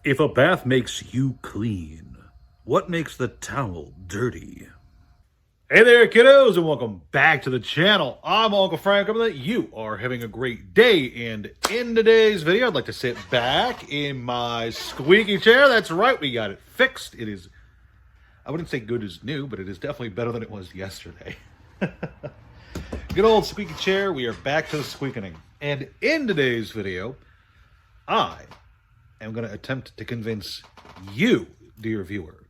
If a bath makes you clean, what makes the towel dirty? Hey there, kiddos, and welcome back to the channel. I'm Uncle Frank. I'm that you are having a great day. And in today's video, I'd like to sit back in my squeaky chair. That's right, we got it fixed. It is, I wouldn't say good as new, but it is definitely better than it was yesterday. Good old squeaky chair. We are back to the squeakening. And in today's video, I am going to attempt to convince you, dear viewer,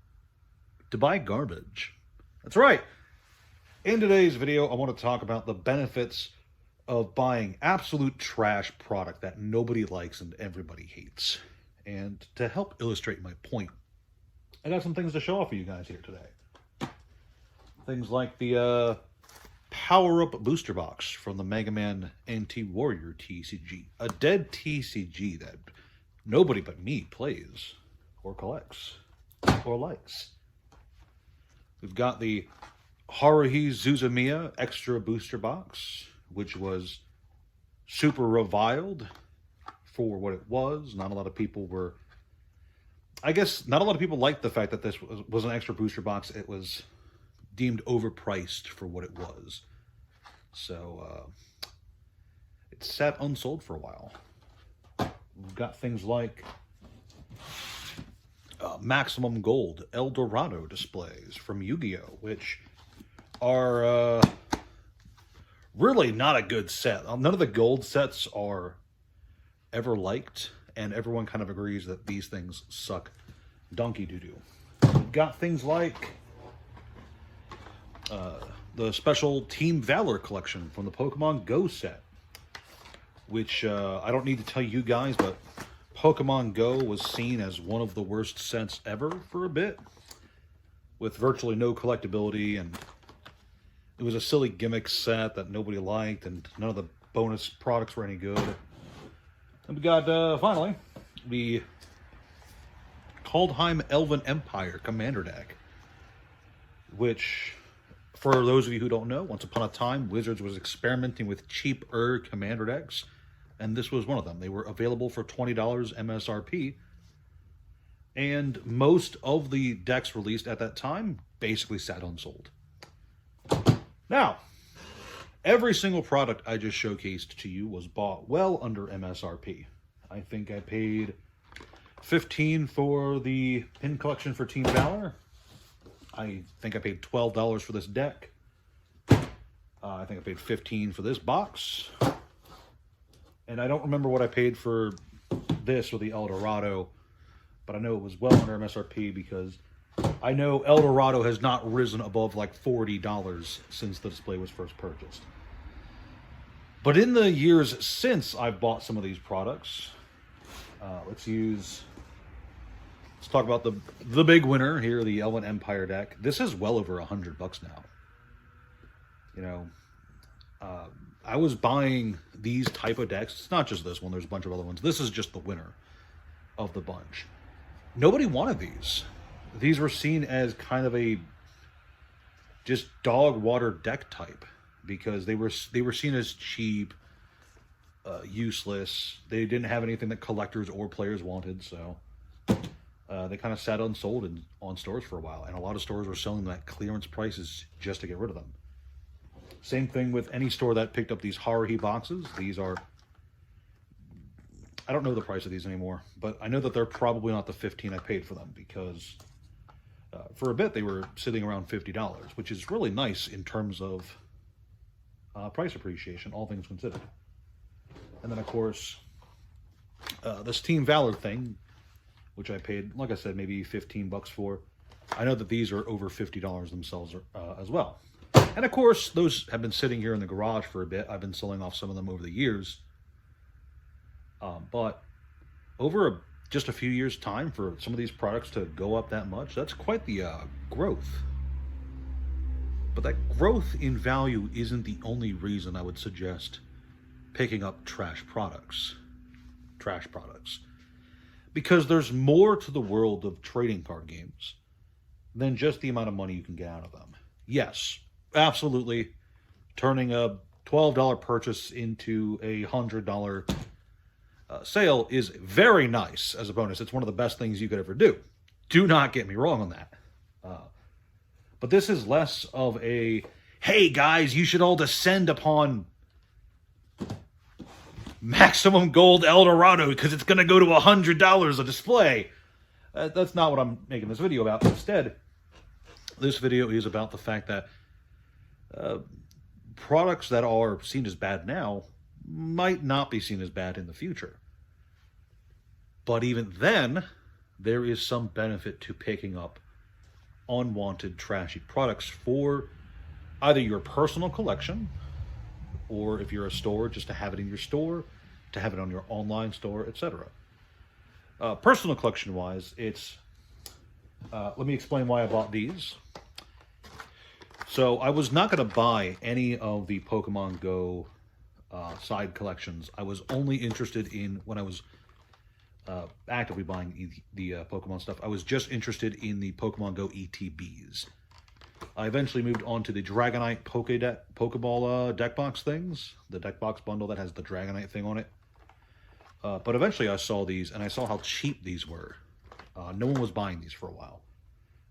to buy garbage. That's right. In today's video, I want to talk about the benefits of buying absolute trash product that nobody likes and everybody hates. And to help illustrate my point, I got some things to show off for you guys here today. Things like the Power-Up Booster Box from the Mega Man NT Warrior TCG. A dead TCG that nobody but me plays, or collects, or likes. We've got the Haruhi Suzumiya Extra Booster Box, which was super reviled for what it was. Not a lot of people were... I guess not a lot of people liked the fact that this was an extra booster box. It was deemed overpriced for what it was. So, it sat unsold for a while. We've got things like Maximum Gold El Dorado displays from Yu-Gi-Oh!, which are really not a good set. None of the gold sets are ever liked, and everyone kind of agrees that these things suck donkey doo-doo. We've got things like the special Team Valor collection from the Pokemon Go set, which I don't need to tell you guys, but Pokemon Go was seen as one of the worst sets ever for a bit, with virtually no collectability, and it was a silly gimmick set that nobody liked, and none of the bonus products were any good. And we got, finally, the Kaldheim Elven Empire Commander deck, which, for those of you who don't know, once upon a time, Wizards was experimenting with cheaper commander decks, and this was one of them. They were available for $20 MSRP, and most of the decks released at that time basically sat unsold. Now, every single product I just showcased to you was bought well under MSRP. I think I paid $15 for the pin collection for Team Valor. I think I paid $12 for this deck. I think I paid $15 for this box. And I don't remember what I paid for this or the El Dorado, but I know it was well under MSRP because I know El Dorado has not risen above like $40 since the display was first purchased. But in the years since I've bought some of these products, let's talk about the big winner here, the Elven Empire deck. This is well over $100 now. You know, I was buying these type of decks. It's not just this one. There's a bunch of other ones. This is just the winner of the bunch. Nobody wanted these. These were seen as kind of a just dog water deck type because they were seen as cheap, useless. They didn't have anything that collectors or players wanted, so they kind of sat unsold on stores for a while, and a lot of stores were selling them at clearance prices just to get rid of them. Same thing with any store that picked up these Haruhi boxes. These are, I don't know the price of these anymore, but I know that they're probably not the $15 I paid for them because for a bit they were sitting around $50, which is really nice in terms of price appreciation, all things considered. And then, of course, this Team Valor thing, which I paid, like I said, maybe $15 for. I know that these are over $50 themselves as well. And, of course, those have been sitting here in the garage for a bit. I've been selling off some of them over the years. But over just a few years' time for some of these products to go up that much, that's quite the growth. But that growth in value isn't the only reason I would suggest picking up trash products. Because there's more to the world of trading card games than just the amount of money you can get out of them. Yes, absolutely, turning a $12 purchase into a $100 sale is very nice as a bonus. It's one of the best things you could ever do. Do not get me wrong on that. But this is less of a, hey guys, you should all descend upon Maximum Gold Eldorado because it's going to go to $100 a display. That's not what I'm making this video about. Instead, this video is about the fact that products that are seen as bad now might not be seen as bad in the future. But even then, there is some benefit to picking up unwanted, trashy products for either your personal collection, or if you're a store, just to have it in your store, to have it on your online store, etc. Personal collection-wise, it's... let me explain why I bought these. So I was not going to buy any of the Pokemon Go side collections. I was only interested in, when I was actively buying the Pokemon stuff, I was just interested in the Pokemon Go ETBs. I eventually moved on to the Dragonite Pokeball deck box things, the deck box bundle that has the Dragonite thing on it. But eventually I saw these, and I saw how cheap these were. No one was buying these for a while.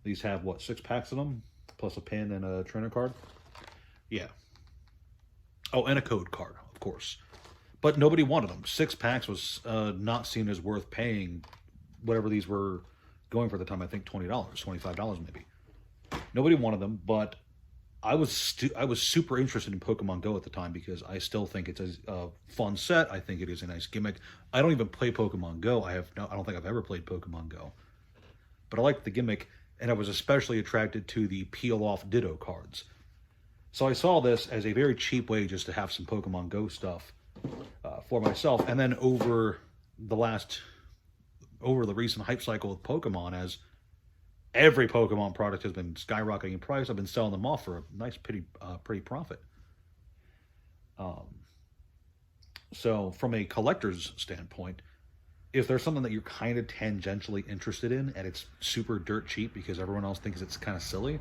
These have, what, 6 packs of them? Plus a pin and a trainer card? Yeah. Oh, and a code card, of course. But nobody wanted them. 6 packs was not seen as worth paying whatever these were going for at the time. I think $20, $25 maybe. Nobody wanted them, but I was super interested in Pokemon Go at the time because I still think it's a fun set. I think it is a nice gimmick. I don't even play Pokemon Go. I don't think I've ever played Pokemon Go. But I liked the gimmick, and I was especially attracted to the peel-off Ditto cards. So I saw this as a very cheap way just to have some Pokemon Go stuff for myself. And then over the recent hype cycle with Pokemon, as every Pokemon product has been skyrocketing in price, I've been selling them off for a nice, pretty profit. So from a collector's standpoint, if there's something that you're kind of tangentially interested in and it's super dirt cheap because everyone else thinks it's kind of silly,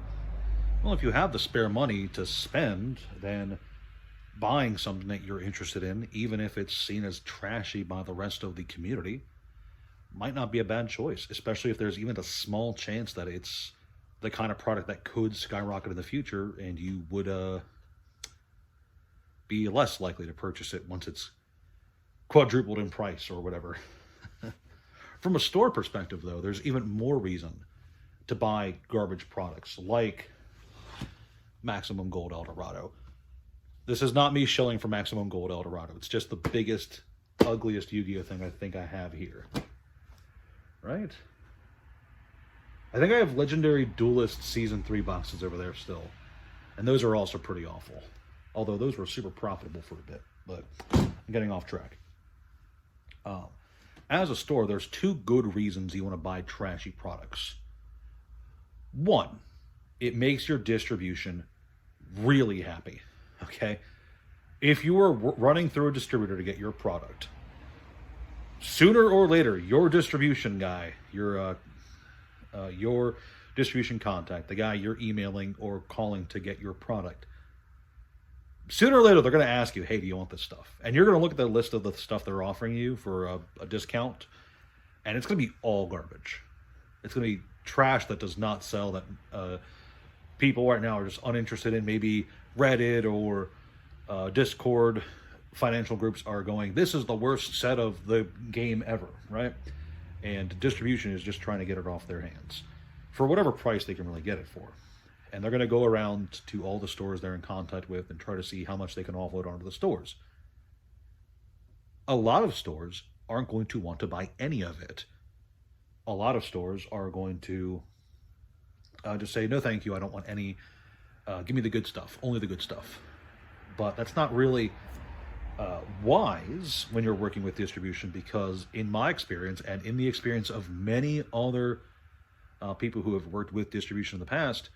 well, if you have the spare money to spend, then buying something that you're interested in, even if it's seen as trashy by the rest of the community, might not be a bad choice, especially if there's even a small chance that it's the kind of product that could skyrocket in the future and you would be less likely to purchase it once it's quadrupled in price or whatever. From a store perspective, though, there's even more reason to buy garbage products like Maximum Gold Eldorado. This is not me shilling for Maximum Gold Eldorado. It's just the biggest, ugliest Yu-Gi-Oh thing I think I have here. Right? I think I have Legendary Duelist Season 3 boxes over there still. And those are also pretty awful. Although those were super profitable for a bit. But I'm getting off track. As a store, there's 2 good reasons you want to buy trashy products. 1, it makes your distribution really happy. Okay? If you are running through a distributor to get your product, sooner or later, your distribution guy, your distribution contact, the guy you're emailing or calling to get your product, sooner or later, they're going to ask you, hey, do you want this stuff? And you're going to look at the list of the stuff they're offering you for a discount, and it's going to be all garbage. It's going to be trash that does not sell, that people right now are just uninterested in. Maybe Reddit or Discord financial groups are going, this is the worst set of the game ever, right? And distribution is just trying to get it off their hands for whatever price they can really get it for. And they're going to go around to all the stores they're in contact with and try to see how much they can offload onto the stores. A lot of stores aren't going to want to buy any of it. A lot of stores are going to just say, no, thank you, I don't want any. Give me the good stuff, only the good stuff. But that's not really wise when you're working with distribution, because in my experience and in the experience of many other people who have worked with distribution in the past,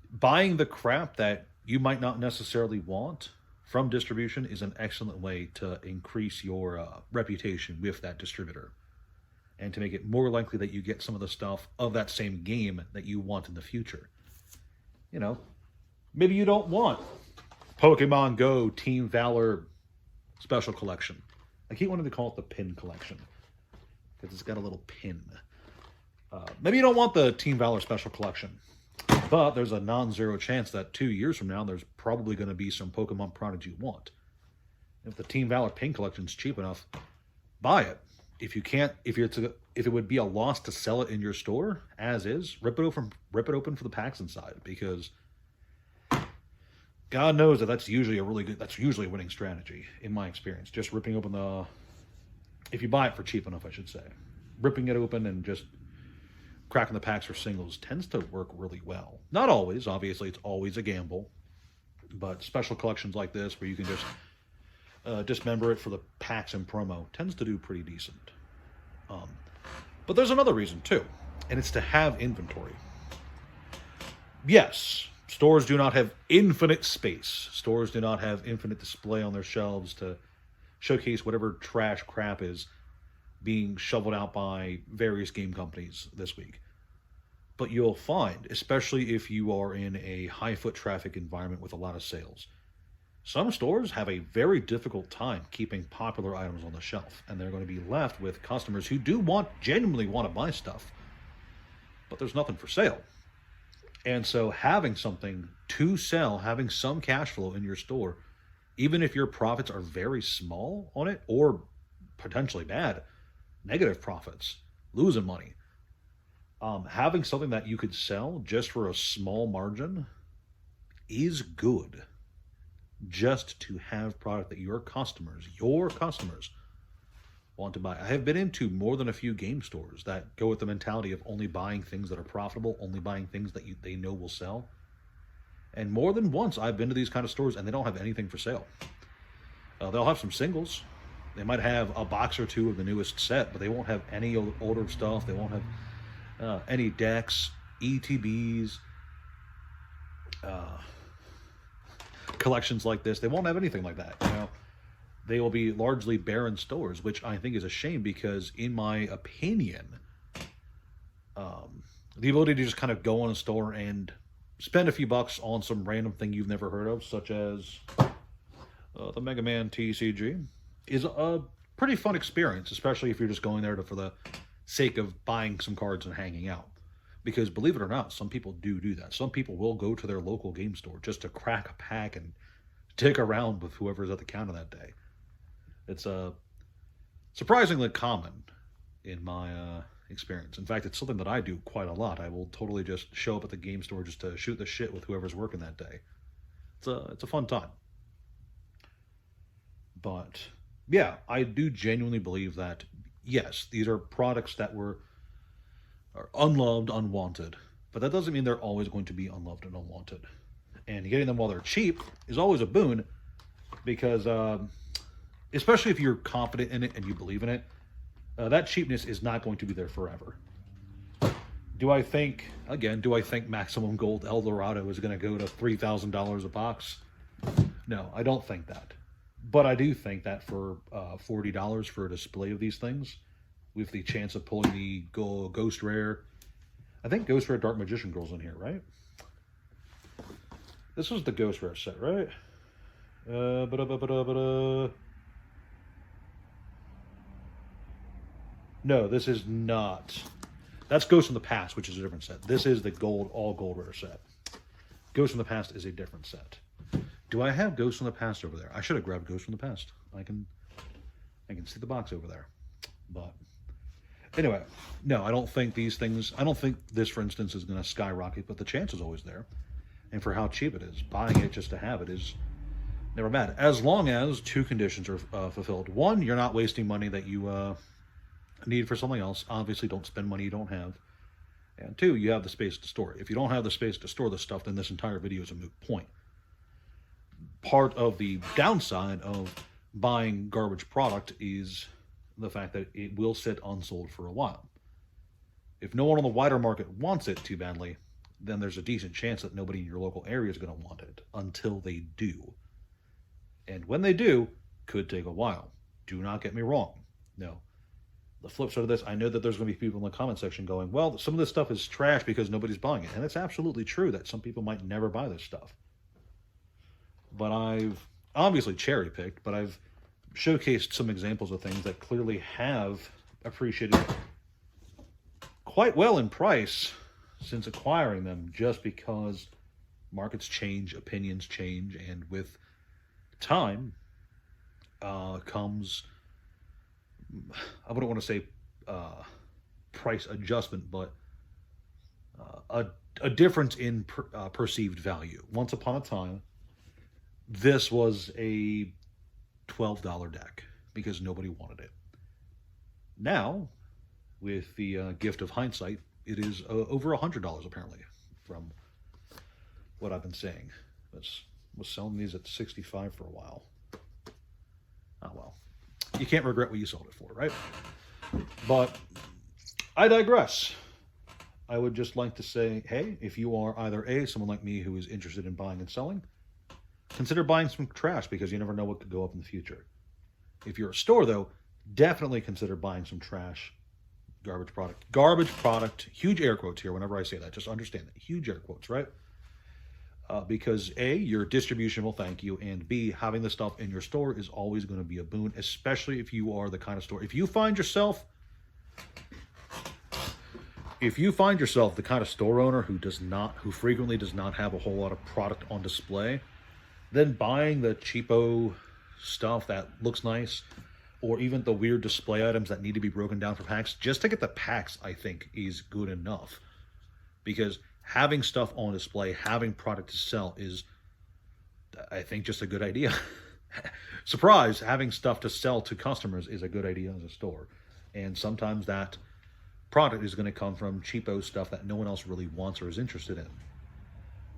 buying the crap that you might not necessarily want from distribution is an excellent way to increase your reputation with that distributor and to make it more likely that you get some of the stuff of that same game that you want in the future. You know, maybe you don't want Pokemon Go Team Valor Special Collection. I keep wanting to call it the pin collection because it's got a little pin. Maybe you don't want the Team Valor Special Collection, but there's a non-zero chance that 2 years from now, there's probably going to be some Pokemon products you want. If the Team Valor pin collection is cheap enough, buy it. If you can't, if it would be a loss to sell it in your store as is, rip it open for the packs inside, because God knows that's usually a winning strategy in my experience. Just ripping open if you buy it for cheap enough, I should say, ripping it open and just cracking the packs for singles tends to work really well. Not always, obviously, it's always a gamble, but special collections like this where you can just dismember it for the packs and promo tends to do pretty decent. But there's another reason too, and it's to have inventory. Yes, stores do not have infinite space. Stores do not have infinite display on their shelves to showcase whatever trash crap is being shoveled out by various game companies this week. But you'll find, especially if you are in a high foot traffic environment with a lot of sales, some stores have a very difficult time keeping popular items on the shelf, and they're going to be left with customers who genuinely want to buy stuff, but there's nothing for sale. And so having something to sell, having some cash flow in your store, even if your profits are very small on it, or potentially bad, negative profits, losing money, having something that you could sell just for a small margin is good. Just to have product that your customers want to buy. I have been into more than a few game stores that go with the mentality of only buying things that are profitable, only buying things that they know will sell. And more than once, I've been to these kind of stores and they don't have anything for sale. They'll have some singles. They might have a box or two of the newest set, but they won't have any older stuff. They won't have any decks, ETBs, collections like this. They won't have anything like that. They will be largely barren stores, which I think is a shame because, in my opinion, the ability to just kind of go on a store and spend a few bucks on some random thing you've never heard of, such as the Mega Man TCG, is a pretty fun experience, especially if you're just going there for the sake of buying some cards and hanging out. Because believe it or not, some people do that. Some people will go to their local game store just to crack a pack and dick around with whoever's at the counter that day. It's surprisingly common in my experience. In fact, it's something that I do quite a lot. I will totally just show up at the game store just to shoot the shit with whoever's working that day. It's a fun time. But yeah, I do genuinely believe that, yes, these are products that are unloved, unwanted, but that doesn't mean they're always going to be unloved and unwanted. And getting them while they're cheap is always a boon, because especially if you're confident in it and you believe in it, that cheapness is not going to be there forever. Do I think Maximum Gold Eldorado is going to go to $3,000 a box? No, I don't think that. But I do think that for $40 for a display of these things, with the chance of pulling the Ghost Rare, I think Ghost Rare Dark Magician Girl's in here, right? This was the Ghost Rare set, right? No, this is not. That's Ghost from the Past, which is a different set. This is the all gold rare set. Ghost from the Past is a different set. Do I have Ghost from the Past over there? I should have grabbed Ghost from the Past. I can see the box over there. But anyway, no, I don't think these things, I don't think this, for instance, is going to skyrocket, but the chance is always there. And for how cheap it is, buying it just to have it is never bad. As long as two conditions are fulfilled. One, you're not wasting money that you need for something else. Obviously, don't spend money you don't have. And two, you have the space to store it. If you don't have the space to store this stuff, then this entire video is a moot point. Part of the downside of buying garbage product is the fact that it will sit unsold for a while. If no one on the wider market wants it too badly, then there's a decent chance that nobody in your local area is going to want it until they do. And when they do, could take a while. Do not get me wrong. No. The flip side of this, I know that there's going to be people in the comment section going, well, some of this stuff is trash because nobody's buying it. And it's absolutely true that some people might never buy this stuff. But I've obviously cherry-picked, but I've showcased some examples of things that clearly have appreciated quite well in price since acquiring them, just because markets change, opinions change, and with time comes, I wouldn't want to say price adjustment, but a difference in perceived value. Once upon a time, this was a $12 deck because nobody wanted it. Now, with the gift of hindsight, it is over $100 apparently, from what I've been saying. Was selling these at $65 for a while. Oh well, you can't regret what you sold it for, right? But I digress. I would just like to say, hey, if you are either A, someone like me who is interested in buying and selling, consider buying some trash, because you never know what could go up in the future. If you're a store, though, definitely consider buying some trash, garbage product. Garbage product, huge air quotes here whenever I say that. Just understand that. Huge air quotes, right? Because A, your distribution will thank you, and B, having the stuff in your store is always going to be a boon, especially if you are the kind of store. If you find yourself the kind of store owner who frequently does not have a whole lot of product on display, then buying the cheapo stuff that looks nice, or even the weird display items that need to be broken down for packs, just to get the packs, I think, is good enough. Because having stuff on display, having product to sell is, I think, just a good idea. Surprise, having stuff to sell to customers is a good idea as a store. And sometimes that product is going to come from cheapo stuff that no one else really wants or is interested in.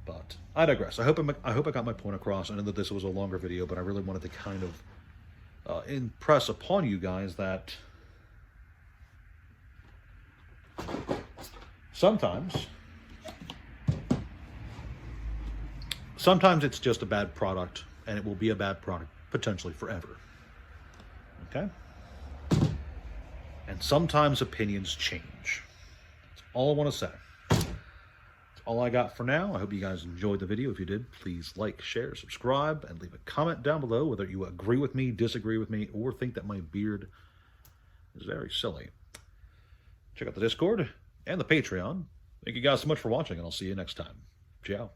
But I digress. I hope I got my point across. I know that this was a longer video, but I really wanted to kind of impress upon you guys that sometimes it's just a bad product, and it will be a bad product potentially forever. Okay? And sometimes opinions change. That's all I want to say. That's all I got for now. I hope you guys enjoyed the video. If you did, please like, share, subscribe, and leave a comment down below whether you agree with me, disagree with me, or think that my beard is very silly. Check out the Discord and the Patreon. Thank you guys so much for watching, and I'll see you next time. Ciao.